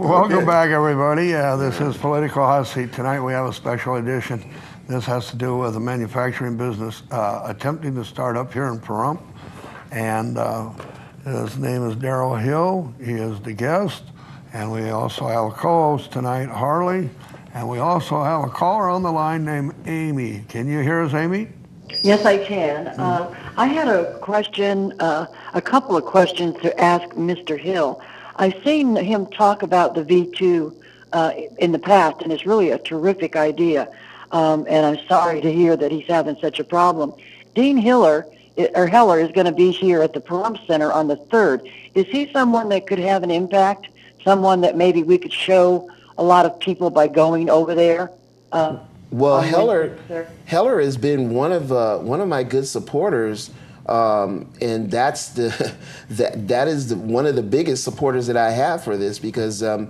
Welcome back, everybody. This is Political Hot Seat. Tonight we have a special edition. This has to do with a manufacturing business attempting to start up here in Pahrump. And his name is Darryl Hill. He is the guest. And we also have a co-host tonight, Harley. And we also have a caller on the line named Amy. Can you hear us, Amy? Yes, I can. I had a question, a couple of questions to ask Mr. Hill. I've seen him talk about the V2 in the past, and it's really a terrific idea. And I'm sorry to hear that he's having such a problem. Dean Heller is going to be here at the Pahrump Center on the 3rd. Is he someone that could have an impact? Someone that maybe we could show a lot of people by going over there? Well, Heller has been one of my good supporters, and that's one of the biggest supporters that I have for this, because the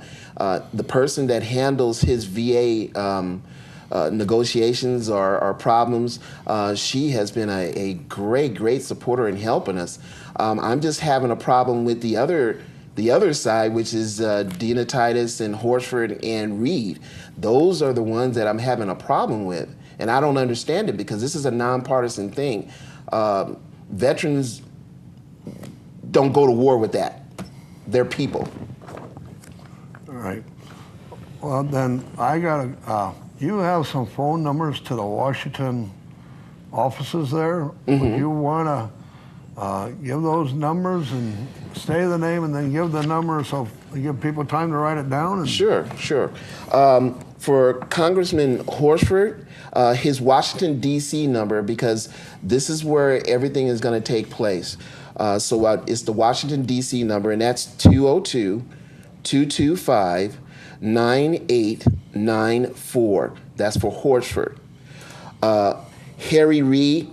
person that handles his VA negotiations or problems, she has been a great supporter in helping us. I'm just having a problem with the other side, which is Dina Titus and Horsford and Reed. Those are the ones that I'm having a problem with, and I don't understand it, because this is a nonpartisan thing. Veterans don't go to war with that. They're people. All right. Well, then I got you have some phone numbers to the Washington offices there. Mm-hmm. Would you want to give those numbers and say the name and then give the number so we give people time to write it down? Sure. For Congressman Horsford, his Washington, D.C. number, because this is where everything is going to take place. So it's the Washington, D.C. number, and that's 202-225-9894. That's for Horsford. Harry Reid,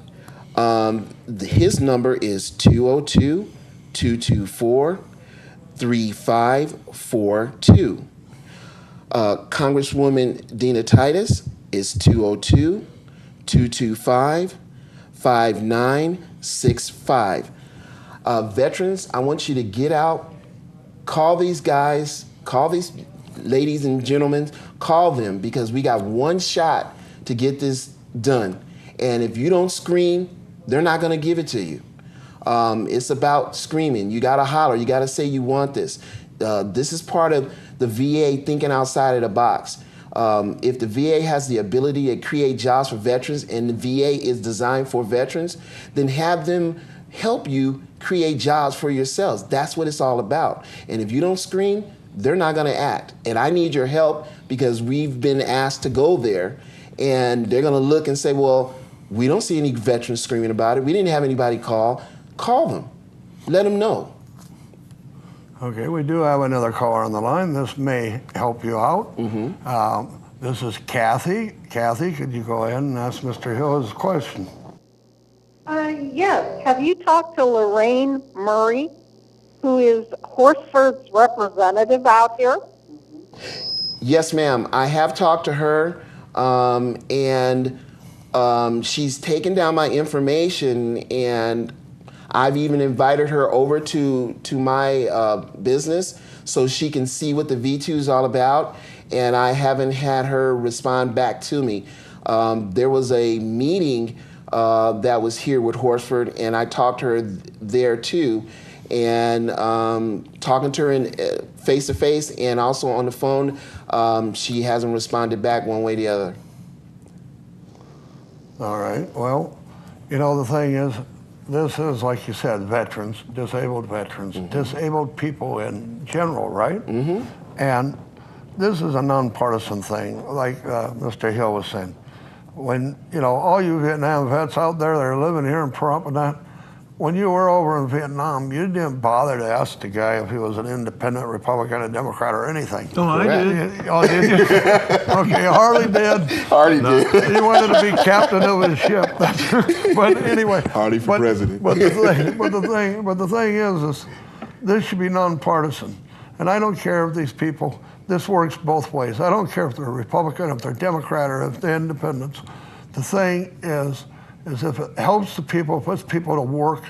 his number is 202-224-3542. Congresswoman Dina Titus is 202-225-5965. Veterans, I want you to get out, call these guys, call these ladies and gentlemen, call them, because we got one shot to get this done. And if you don't scream, they're not going to give it to you. It's about screaming. You got to holler. You got to say you want this. This is part of the VA thinking outside of the box. If the VA has the ability to create jobs for veterans, and the VA is designed for veterans, then have them help you create jobs for yourselves. That's what it's all about. And if you don't scream, they're not going to act. And I need your help, because we've been asked to go there, and they're going to look and say, well, we don't see any veterans screaming about it. We didn't have anybody call. Call them. Let them know. Okay, we do have another caller on the line. This may help you out. Mm-hmm. This is Kathy. Kathy, could you go ahead and ask Mr. Hill his question? Yes. Have you talked to Lorraine Murray, who is Horsford's representative out here? Yes, ma'am. I have talked to her, and she's taken down my information, and I've even invited her over to my business so she can see what the V2 is all about, and I haven't had her respond back to me. There was a meeting that was here with Horsford, and I talked to her there too, and talking to her in face-to-face and also on the phone, she hasn't responded back one way or the other. All right. Well, you know, the thing is, this is, like you said, veterans, disabled people in general, right? Mm-hmm. And this is a nonpartisan thing, like Mr. Hill was saying. When, you know, all you Vietnam vets out there that are living here in Pahrump and that, when you were over in Vietnam, you didn't bother to ask the guy if he was an independent, Republican, a Democrat, or anything. Oh, I did. Oh, did you? Okay, Harley did. Harley did. He wanted to be captain of his ship. But anyway. Harley for president. But the thing is this should be nonpartisan. And I don't care if these people, this works both ways. I don't care if they're Republican, if they're Democrat, or if they're independents. The thing is if it helps the people, puts people to work,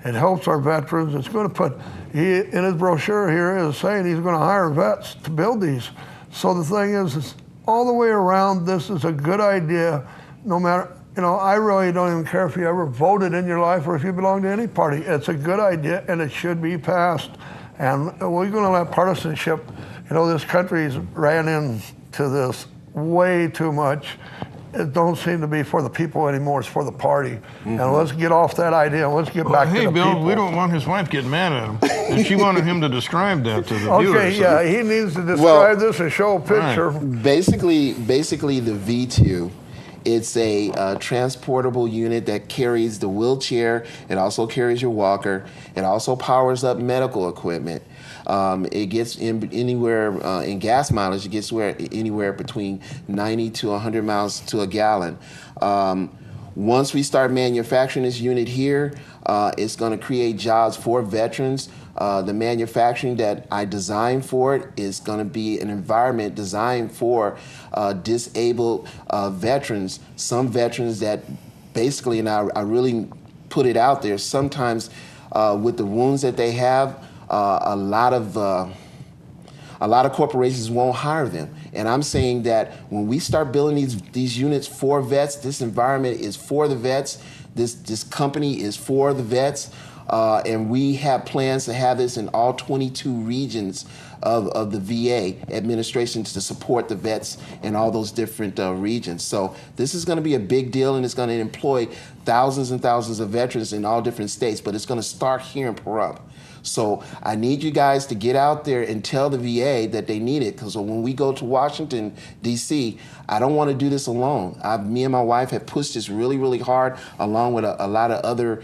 It helps our veterans. It's going to put, in his brochure here is saying he's going to hire vets to build these. So the thing is all the way around, this is a good idea, no matter, I really don't even care if you ever voted in your life or if you belong to any party. It's a good idea and it should be passed. And we're going to let partisanship, this country's ran into this way too much. It don't seem to be for the people anymore, it's for the party. And let's get off that idea and let's get back to the people. Hey, Bill, we don't want his wife getting mad at him. And she wanted him to describe that to the viewers. Okay, yeah, he needs to describe this and show a picture. Right. Basically, the V2, it's a transportable unit that carries the wheelchair. It also carries your walker. It also powers up medical equipment. It gets anywhere in gas mileage. It gets anywhere between 90 to 100 miles to a gallon. Once we start manufacturing this unit here, it's going to create jobs for veterans. The manufacturing that I designed for it is going to be an environment designed for disabled veterans. Some veterans that basically, and I really put it out there, sometimes with the wounds that they have, a lot of corporations won't hire them. And I'm saying that when we start building these units for vets, this environment is for the vets, this company is for the vets, and we have plans to have this in all 22 regions of the VA administration to support the vets in all those different regions. So this is going to be a big deal, and it's going to employ thousands and thousands of veterans in all different states, but it's going to start here in Pahrump. So I need you guys to get out there and tell the VA that they need it, because when we go to Washington, D.C., I don't want to do this alone. Me and my wife have pushed this really, really hard, along with a lot of other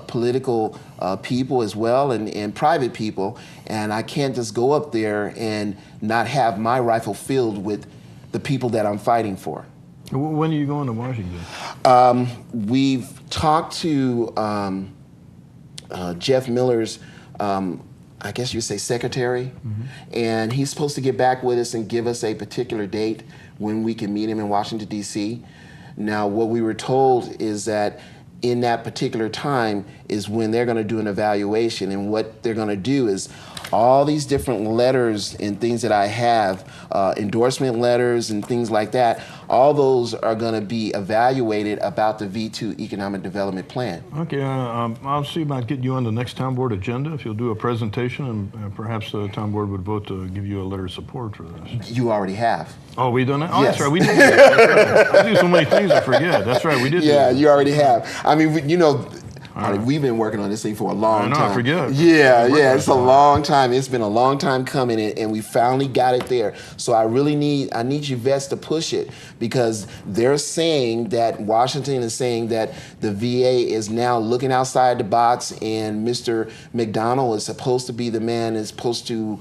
political people as well, and private people, and I can't just go up there and not have my rifle filled with the people that I'm fighting for. When are you going to Washington? We've talked to Jeff Miller's I guess you say secretary, and he's supposed to get back with us and give us a particular date when we can meet him in Washington, D.C. Now, what we were told is that in that particular time is when they're going to do an evaluation, and what they're going to do is all these different letters and things that I have, endorsement letters and things like that, all those are going to be evaluated about the V2 Economic Development Plan. Okay, I'll see about getting you on the next town board agenda if you'll do a presentation, and perhaps the town board would vote to give you a letter of support for this. You already have. Oh, we done that? Oh, Yes. That's right, we did that. That's right. I do so many things I forget. That's right, we did Yeah, do that. you already have. I mean, we've been working on this thing for a long time. I forget. Yeah, it's a long time. It's been a long time coming, and we finally got it there. So I need you vets to push it, because they're saying that Washington is saying that the VA is now looking outside the box, and Mr. McDonald is supposed to be the man that's supposed to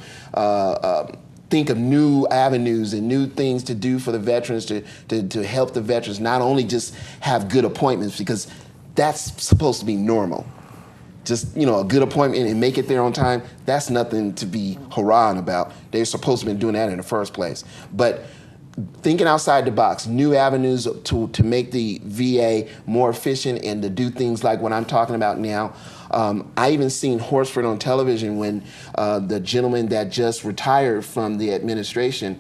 think of new avenues and new things to do for the veterans to help the veterans, not only just have good appointments, because that's supposed to be normal. Just, a good appointment and make it there on time, that's nothing to be hurrahing about. They're supposed to have been doing that in the first place. But thinking outside the box, new avenues to make the VA more efficient and to do things like what I'm talking about now. I even seen Horsford on television when the gentleman that just retired from the administration,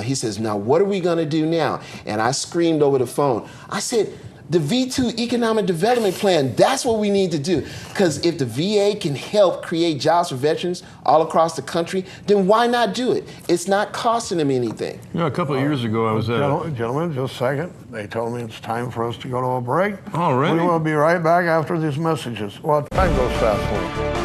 he says, "Now what are we gonna do now?" And I screamed over the phone. I said, the V2 Economic Development Plan, that's what we need to do. Because if the VA can help create jobs for veterans all across the country, then why not do it? It's not costing them anything. A couple of years ago, I was at Gentlemen, just a second. They told me it's time for us to go to a break. Oh, really? We will be right back after these messages. Well, time goes fast for you.